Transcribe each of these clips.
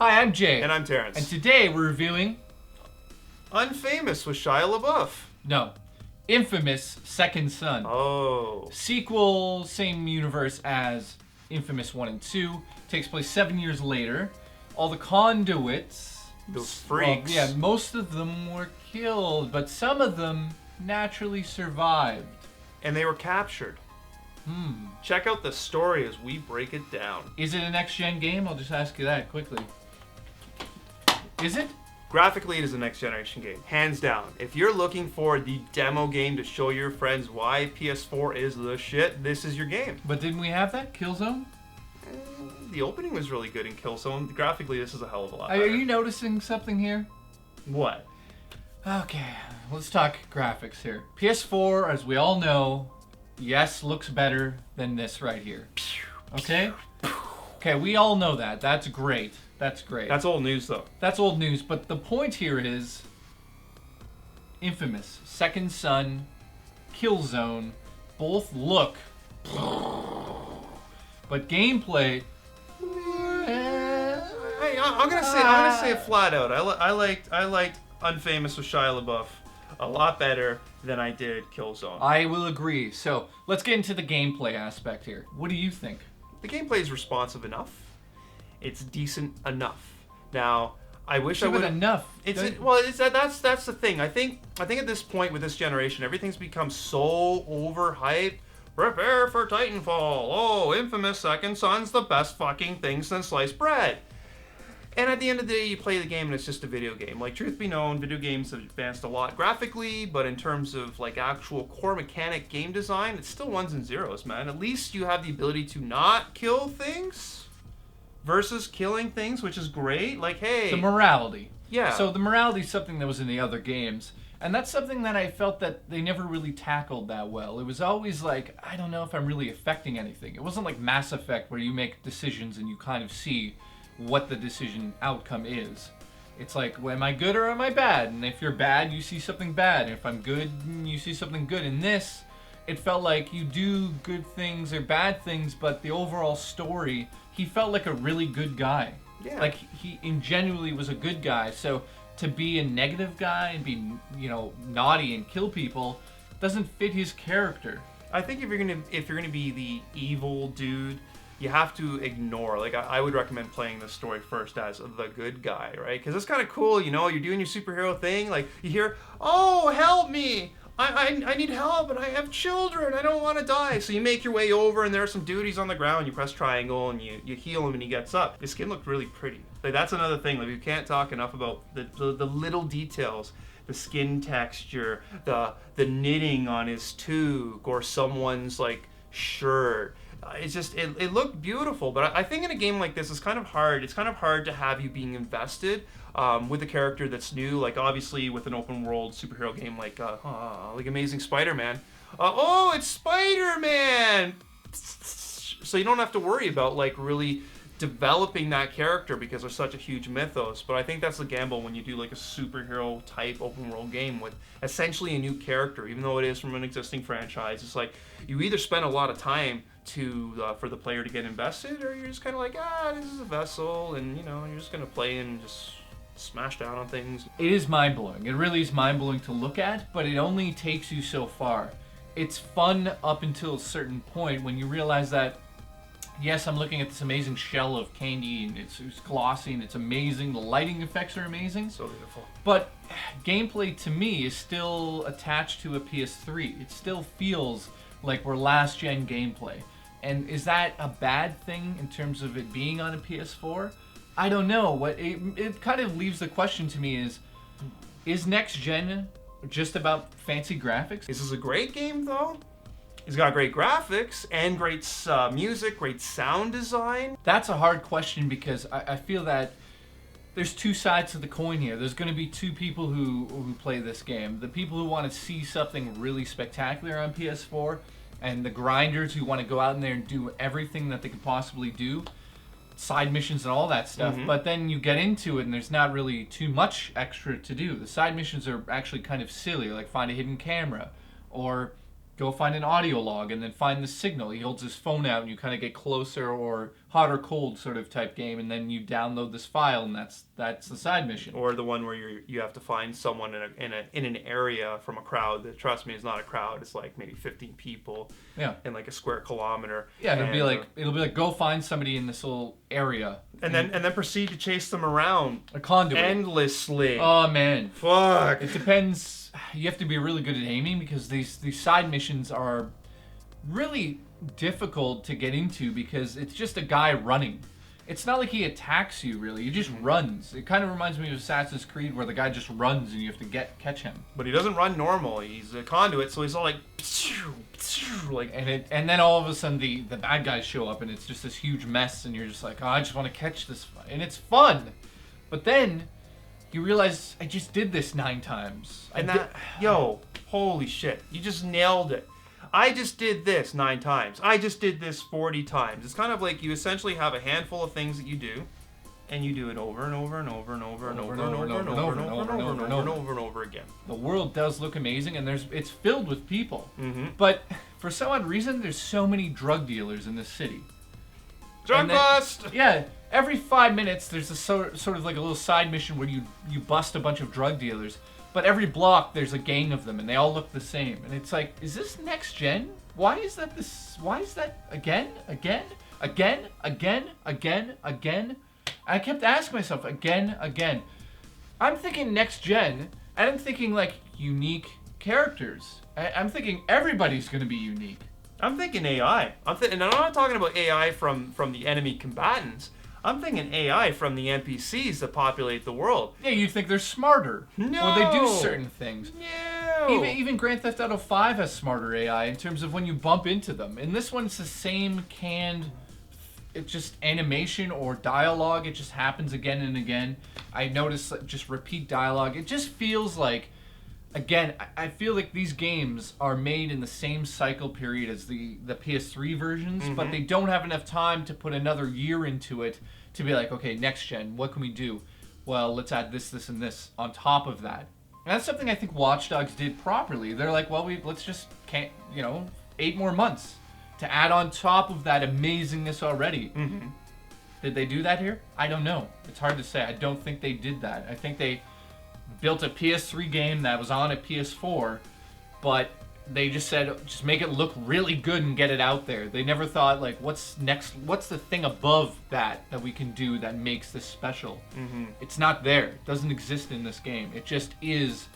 Hi, I'm Jay. And I'm Terence. And today we're reviewing... inFAMOUS with Shia LaBeouf. No. inFAMOUS Second Son. Oh. Sequel, same universe as inFAMOUS 1 and 2. Takes place 7 years later. All the conduits... Those freaks. Well, yeah, most of them were killed, but some of them naturally survived. And they were captured. Check out the story as we break it down. Is it a next-gen game? I'll just ask you that quickly. Is it? Graphically, it is a next-generation game. Hands down. If you're looking for the demo game to show your friends why PS4 is the shit, this is your game. But didn't we have that? Killzone? The opening was really good in Killzone. Graphically, this is a hell of a lot Are better. you noticing something here? What? Okay, let's talk graphics here. PS4, as we all know, yes, looks better than this right here. Okay? Okay, we all know that. That's great. That's great. That's old news, though. That's old news, but the point here is inFAMOUS, Second Son, Killzone, both look... But gameplay... I'm gonna say it flat out. I liked inFAMOUS with Shia LaBeouf a lot better than I did Killzone. I will agree. So let's get into the gameplay aspect here. What do you think? The gameplay is responsive enough. It's decent enough. Now, I wish I would enough. That's the thing. I think at this point with this generation, everything's become so overhyped. Prepare for Titanfall. Oh, inFAMOUS Second Son's the best fucking thing since sliced bread. And at the end of the day, you play the game and it's just a video game. Like, truth be known, video games have advanced a lot graphically, but in terms of, like, actual core mechanic game design, it's still ones and zeros, man. At least you have the ability to not kill things versus killing things, which is great. Like, hey... The morality. Yeah. So the morality is something that was in the other games. And that's something that I felt that they never really tackled that well. It was always like, I don't know if I'm really affecting anything. It wasn't like Mass Effect where you make decisions and you kind of see what the decision outcome is. It's like, well, am I good or am I bad? And if you're bad, you see something bad. And if I'm good, you see something good. In this, it felt like you do good things or bad things, but the overall story, he felt like a really good guy. Yeah. Like, he genuinely was a good guy. So to be a negative guy and be, naughty and kill people doesn't fit his character. I think if you're gonna be the evil dude, you have to ignore. Like, I would recommend playing this story first as the good guy, right? Because it's kind of cool, you're doing your superhero thing. Like, you hear, "Oh, help me! I need help, and I have children. I don't want to die." So you make your way over, and there are some duties on the ground. You press triangle, and you heal him, and he gets up. His skin looked really pretty. Like, that's another thing. Like, we can't talk enough about the little details. The skin texture, the knitting on his toque, or someone's, like, shirt. It looked beautiful, but I think in a game like this, it's kind of hard. It's kind of hard to have you being invested with a character that's new. Like, obviously, with an open world superhero game like Amazing Spider-Man. Oh, it's Spider-Man! So you don't have to worry about, like, really developing that character because there's such a huge mythos. But I think that's the gamble when you do, like, a superhero type open world game with essentially a new character, even though it is from an existing franchise. It's like you either spend a lot of time for the player to get invested, or you're just kind of like, this is a vessel, and you're just gonna play and just smash down on things. It is mind-blowing. It really is mind-blowing to look at, but it only takes you so far. It's fun up until a certain point when you realize that, yes, I'm looking at this amazing shell of candy, and it's glossy, and it's amazing. The lighting effects are amazing. So beautiful. But gameplay, to me, is still attached to a PS3. It still feels like we're last-gen gameplay. And is that a bad thing in terms of it being on a PS4? I don't know. What it kind of leaves the question to me is next gen just about fancy graphics? This is a great game, though. It's got great graphics and great music, great sound design. That's a hard question because I feel that there's two sides to the coin here. There's going to be two people who play this game. The people who want to see something really spectacular on PS4, and the grinders who want to go out in there and do everything that they could possibly do, side missions and all that stuff. Mm-hmm. But then you get into it and there's not really too much extra to do. The side missions are actually kind of silly, like find a hidden camera, or go find an audio log and then find the signal. He holds his phone out and you kind of get closer, or hot or cold sort of type game, and then you download this file, and that's the side mission. Or the one where you have to find someone in an area from a crowd that, trust me, is not a crowd. It's like maybe 15 people. Yeah. In like a square kilometer. Yeah, it'll be like go find somebody in this little area. And then proceed to chase them around A conduit. endlessly. Oh man. Fuck. It depends. You have to be really good at aiming, because these side missions are really difficult to get into, because it's just a guy running. It's not like he attacks you, really. He just runs. It kind of reminds me of Assassin's Creed, where the guy just runs and you have to catch him. But he doesn't run normal. He's a conduit, so he's all like And then all of a sudden the bad guys show up, and it's just this huge mess, and you're just like, oh, I just want to catch this, and it's fun. But then you realize I just did this 9 times. Yo, holy shit. You just nailed it. I just did this 9 times. I just did this 40 times. It's kind of like you essentially have a handful of things that you do, and you do it over and over and over and over and over and over and over and over and over and over and over again. The world does look amazing, and it's filled with people. Mm-hmm. But for some odd reason, there's so many drug dealers in this city. Drug bust! Yeah, every 5 minutes there's a sort of like a little side mission where you bust a bunch of drug dealers. But every block there's a gang of them, and they all look the same. And it's like, is this next gen? Why is that again? I kept asking myself again. I'm thinking next gen, and I'm thinking like unique characters. I'm thinking everybody's gonna be unique. I'm thinking AI. And I'm not talking about AI from the enemy combatants. I'm thinking AI from the NPCs that populate the world. Yeah, you'd think they're smarter. No. Or they do certain things. No. Even Grand Theft Auto 5 has smarter AI in terms of when you bump into them. In this one, it's the same canned, it's just animation or dialogue. It just happens again and again. I notice just repeat dialogue. It just feels like, again, I feel like these games are made in the same cycle period as the PS3 versions, but they don't have enough time to put another year into it to be like, okay, next gen, what can we do? Well, let's add this, and this on top of that. And that's something I think Watch Dogs did properly. They're like, well, let's just 8 more months to add on top of that amazingness already. Mm-hmm. Did they do that here? I don't know. It's hard to say. I don't think they did that. I think they built a PS3 game that was on a PS4, but they just said, just make it look really good and get it out there. They never thought, like, what's next? What's the thing above that we can do that makes this special? Mm-hmm. It's not there. It doesn't exist in this game. It just is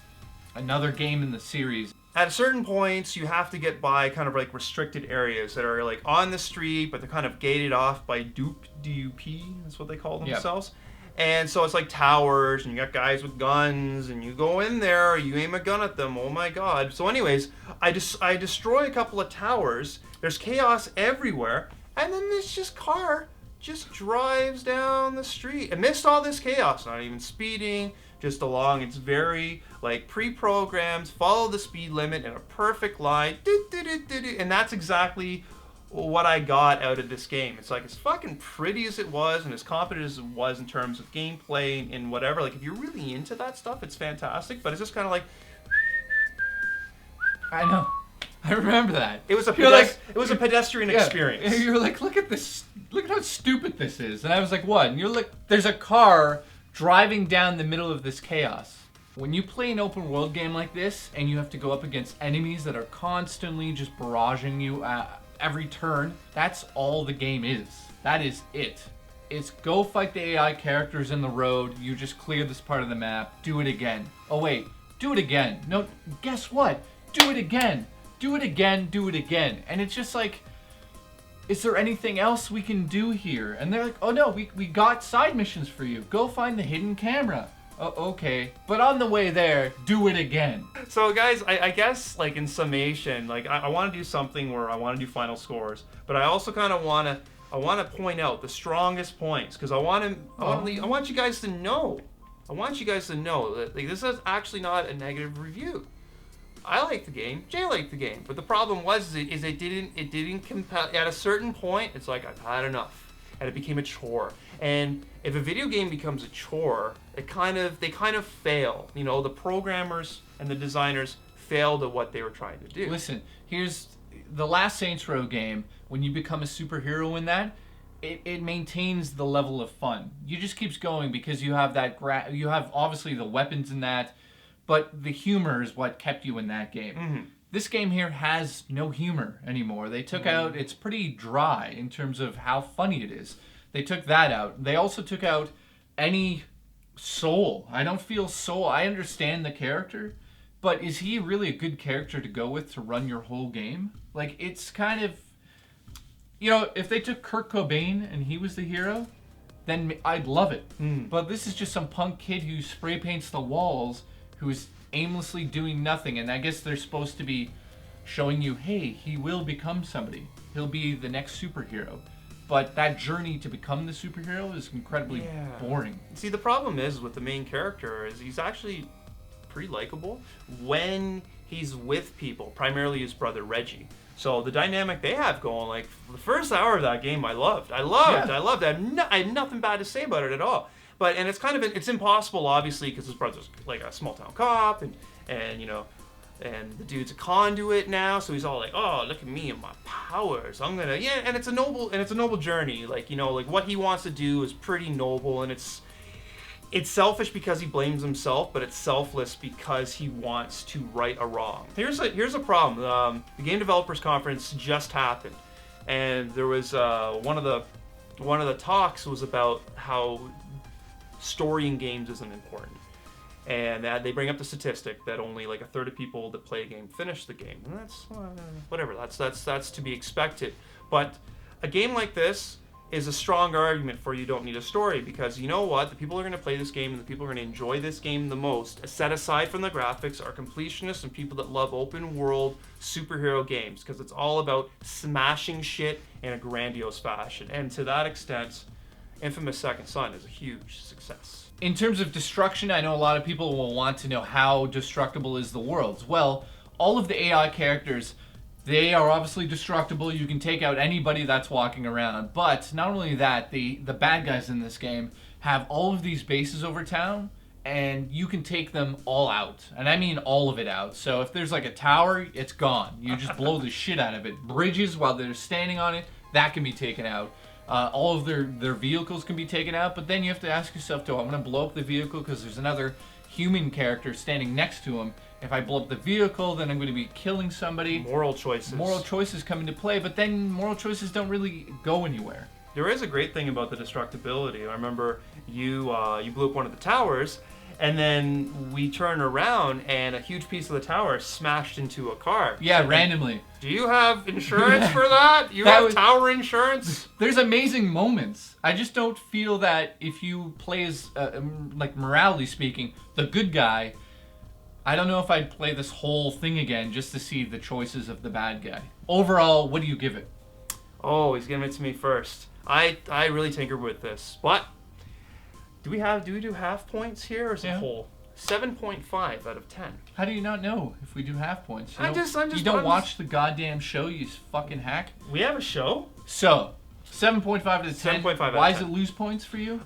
another game in the series. At certain points, you have to get by kind of like restricted areas that are like on the street, but they're kind of gated off by DUP, that's what they call themselves. Yep. And so it's like towers, and you got guys with guns, and you go in there, you aim a gun at them, oh my god. So anyways, I destroy a couple of towers, there's chaos everywhere, and then this car just drives down the street amidst all this chaos, not even speeding, just along. It's very like pre-programmed, follow the speed limit in a perfect line, and that's exactly what I got out of this game. It's like as fucking pretty as it was and as competent as it was in terms of gameplay and whatever. Like if you're really into that stuff, it's fantastic. But it's just kind of like, I know, I remember that. It was a pedestrian experience. You're like, look at this, look at how stupid this is. And I was like, what? And you're like, there's a car driving down the middle of this chaos. When you play an open world game like this and you have to go up against enemies that are constantly just barraging you every turn, that's all the game is. That is it. It's go fight the AI characters in the road, you just clear this part of the map, do it again. Oh wait, do it again. No, guess what? Do it again. Do it again, do it again. And it's just like, is there anything else we can do here? And they're like, oh no, we got side missions for you. Go find the hidden camera. Oh, okay. But on the way there, do it again. So guys, I guess like in summation, like I want to do something where I want to do final scores, but I also kind of want to point out the strongest points because I want you guys to know. I want you guys to know that like, this is actually not a negative review. I like the game. Jay liked the game, but the problem was is it didn't compel. At a certain point, it's like I've had enough. And it became a chore. And if a video game becomes a chore, they kind of fail. You know, the programmers and the designers failed at what they were trying to do. Listen, here's the last Saints Row game. When you become a superhero in that, it maintains the level of fun. You just keeps going because you have that you have obviously the weapons in that, but the humor is what kept you in that game. Mm-hmm. This game here has no humor anymore. They took out, it's pretty dry in terms of how funny it is. They took that out. They also took out any soul. I don't feel soul. I understand the character, but is he really a good character to go with to run your whole game? Like, it's kind of, you know, if they took Kurt Cobain and he was the hero, then I'd love it. But this is just some punk kid who spray paints the walls, who's aimlessly doing nothing, and I guess they're supposed to be showing you, hey, he will become somebody. He'll be the next superhero. But that journey to become the superhero is incredibly boring. See, the problem is with the main character is he's actually pretty likable when he's with people, primarily his brother Reggie. So the dynamic they have going, like the first hour of that game, I loved. I had nothing bad to say about it at all. But and it's kind of it's impossible, obviously, because his brother's like a small town cop, and you know, and the dude's a conduit now, so he's all like, oh, look at me and my powers. I'm gonna and it's a noble journey. Like, you know, like what he wants to do is pretty noble, and it's selfish because he blames himself, but it's selfless because he wants to right a wrong. Here's a problem. The Game Developers Conference just happened, and there was one of the talks was about how story in games isn't important, and they bring up the statistic that only like a third of people that play a game finish the game, and that's whatever. That's to be expected. But a game like this is a strong argument for you don't need a story, because you know what, the people who are going to play this game and the people who are going to enjoy this game the most, set aside from the graphics, are completionists and people that love open world superhero games, because it's all about smashing shit in a grandiose fashion, and to that extent, Infamous Second Son is a huge success. In terms of destruction, I know a lot of people will want to know how destructible is the world. Well, all of the AI characters, they are obviously destructible. You can take out anybody that's walking around. But not only that, the bad guys in this game have all of these bases over town, and you can take them all out. And I mean all of it out. So if there's like a tower, it's gone. You just blow the shit out of it. Bridges, while they're standing on it, that can be taken out. All of their vehicles can be taken out, but then you have to ask yourself, do I want to blow up the vehicle because there's another human character standing next to him? If I blow up the vehicle, then I'm going to be killing somebody. Moral choices. Moral choices come into play, but then moral choices don't really go anywhere. There is a great thing about the destructibility. I remember you blew up one of the towers, and then we turned around and a huge piece of the tower smashed into a car. Yeah, randomly. Do you have insurance for that? You have tower insurance? There's amazing moments. I just don't feel that if you play as, like morality speaking, the good guy, I don't know if I'd play this whole thing again just to see the choices of the bad guy. Overall, what do you give it? Oh, he's giving it to me first. I really tinkered with this, but do we do half points here or is it whole? 7.5 out of 10. How do you not know if we do half points? You don't I'm watch the goddamn show, you fucking hack. We have a show. So 7.5 out of 10. 7.5. Why does it lose points for you?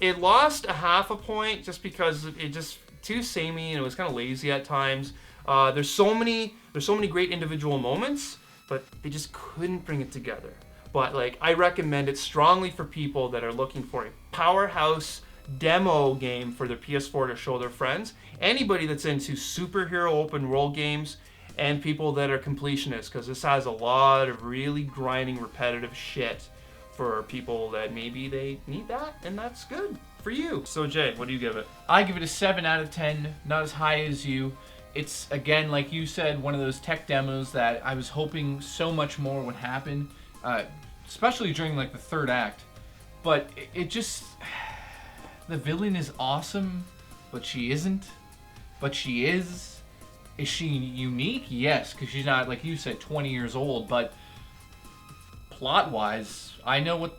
It lost a half a point just because it just too samey and it was kind of lazy at times. There's so many great individual moments, but they just couldn't bring it together. But like, I recommend it strongly for people that are looking for a powerhouse demo game for their PS4 to show their friends. Anybody that's into superhero open world games, and people that are completionists, because this has a lot of really grinding, repetitive shit for people that maybe they need that, and that's good for you. So Jay, what do you give it? I give it a 7 out of 10, not as high as you. It's, again, like you said, one of those tech demos that I was hoping so much more would happen, especially during like the third act. But it just, the villain is awesome, but she isn't. But she is. Is she unique? Yes, because she's not, like you said, 20 years old. But plot-wise, I know what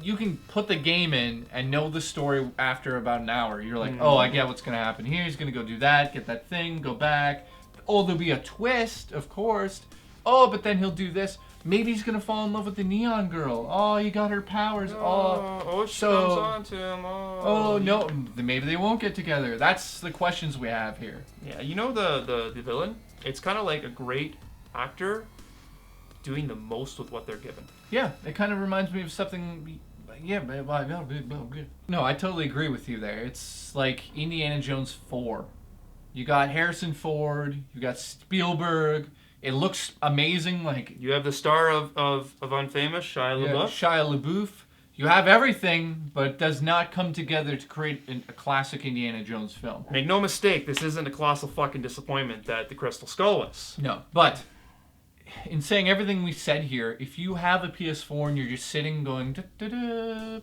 you can put the game in and know the story after about an hour. You're like, oh, I get what's gonna happen here. He's gonna go do that, get that thing, go back. Oh, there'll be a twist, of course. Oh, but then he'll do this. Maybe he's gonna fall in love with the neon girl. Oh, he got her powers. She comes on to him. Oh no, maybe they won't get together. That's the questions we have here. Yeah, you know the villain. it's kind of like a great actor doing the most with what they're given. Yeah, it kind of reminds me of something. Yeah, no, I totally agree with you there. It's like Indiana Jones 4. You got Harrison Ford, you got Spielberg. It looks amazing. Like You have the star of inFAMOUS, Shia yeah, LaBeouf. Shia LaBeouf. You have everything, but it does not come together to create a classic Indiana Jones film. Make no mistake, this isn't a colossal fucking disappointment that the Crystal Skull was. No, but in saying everything we said here, if you have a PS4 and you're just sitting going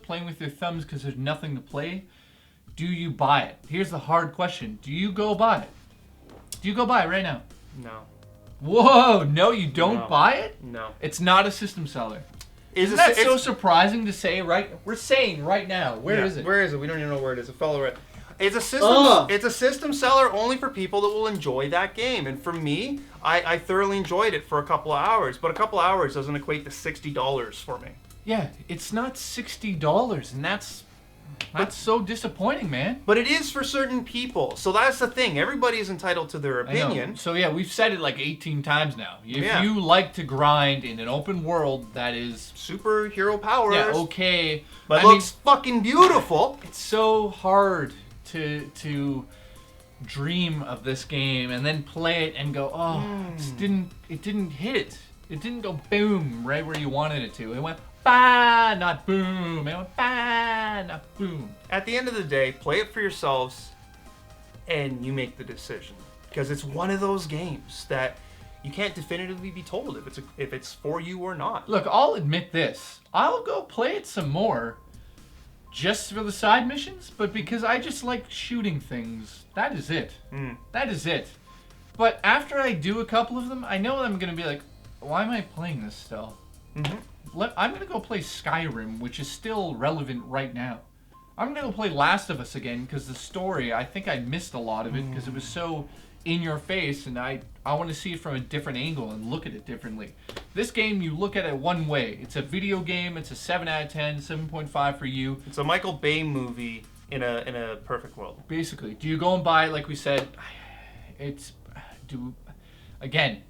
playing with your thumbs because there's nothing to play, do you buy it? Here's the hard question: do you go buy it? Do you go buy it right now? No. Whoa! No, you don't No. buy it. No. It's not a system seller. Isn't that so surprising to say? Right, we're saying right now. Where is it? Where is it? We don't even know where it is. It fell right. It's a system. It's a system seller only for people that will enjoy that game. And for me, I thoroughly enjoyed it for a couple of hours. But a couple of hours doesn't equate to $60 for me. Yeah, it's not $60, and that's so disappointing, man. But it is for certain people. So that's the thing. Everybody is entitled to their opinion. So yeah, we've said it like 18 times now. If Yeah. you like to grind in an open world that is Superhero powers. yeah okay, But I looks fucking beautiful. mean, it's so hard to dream of this game and then play it and go, oh, it didn't hit. It didn't go boom right where you wanted it to. It went ba, not boom. It went ba, not boom. At the end of the day, play it for yourselves and you make the decision. Because it's one of those games that you can't definitively be told if it's for you or not. Look, I'll admit this. I'll go play it some more just for the side missions, but because I just like shooting things. That is it. That is it. But after I do a couple of them, I know I'm going to be like, why am I playing this still? I'm going to go play Skyrim, which is still relevant right now. I'm going to go play Last of Us again because the story, I think I missed a lot of it because it was so in your face, and I want to see it from a different angle and look at it differently. This game, you look at it one way. It's a video game. It's a 7 out of 10, 7.5 for you. It's a Michael Bay movie in a perfect world. Basically, do you go and buy it like we said? Again,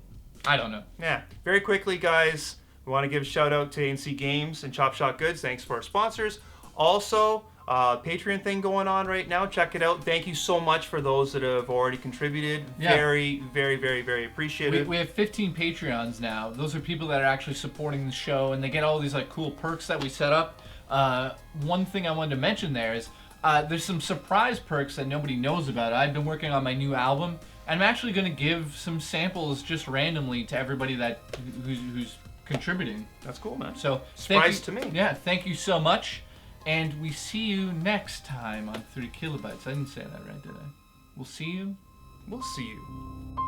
I don't know. Yeah. Very quickly, guys, we want to give a shout out to ANC Games and Chop Shot Goods. Thanks for our sponsors. Also, Patreon thing going on right now. Check it out. Thank you so much for those that have already contributed. Yeah. Very, very, very, very appreciated. We have 15 Patreons now. Those are people that are actually supporting the show, and they get all these like cool perks that we set up. One thing I wanted to mention there is there's some surprise perks that nobody knows about. I've been working on my new album, and I'm actually going to give some samples just randomly to everybody who's contributing. That's cool, man. So surprise to me. Yeah, thank you so much. And we see you next time on 3 Kilobytes. I didn't say that right, did I? We'll see you. We'll see you.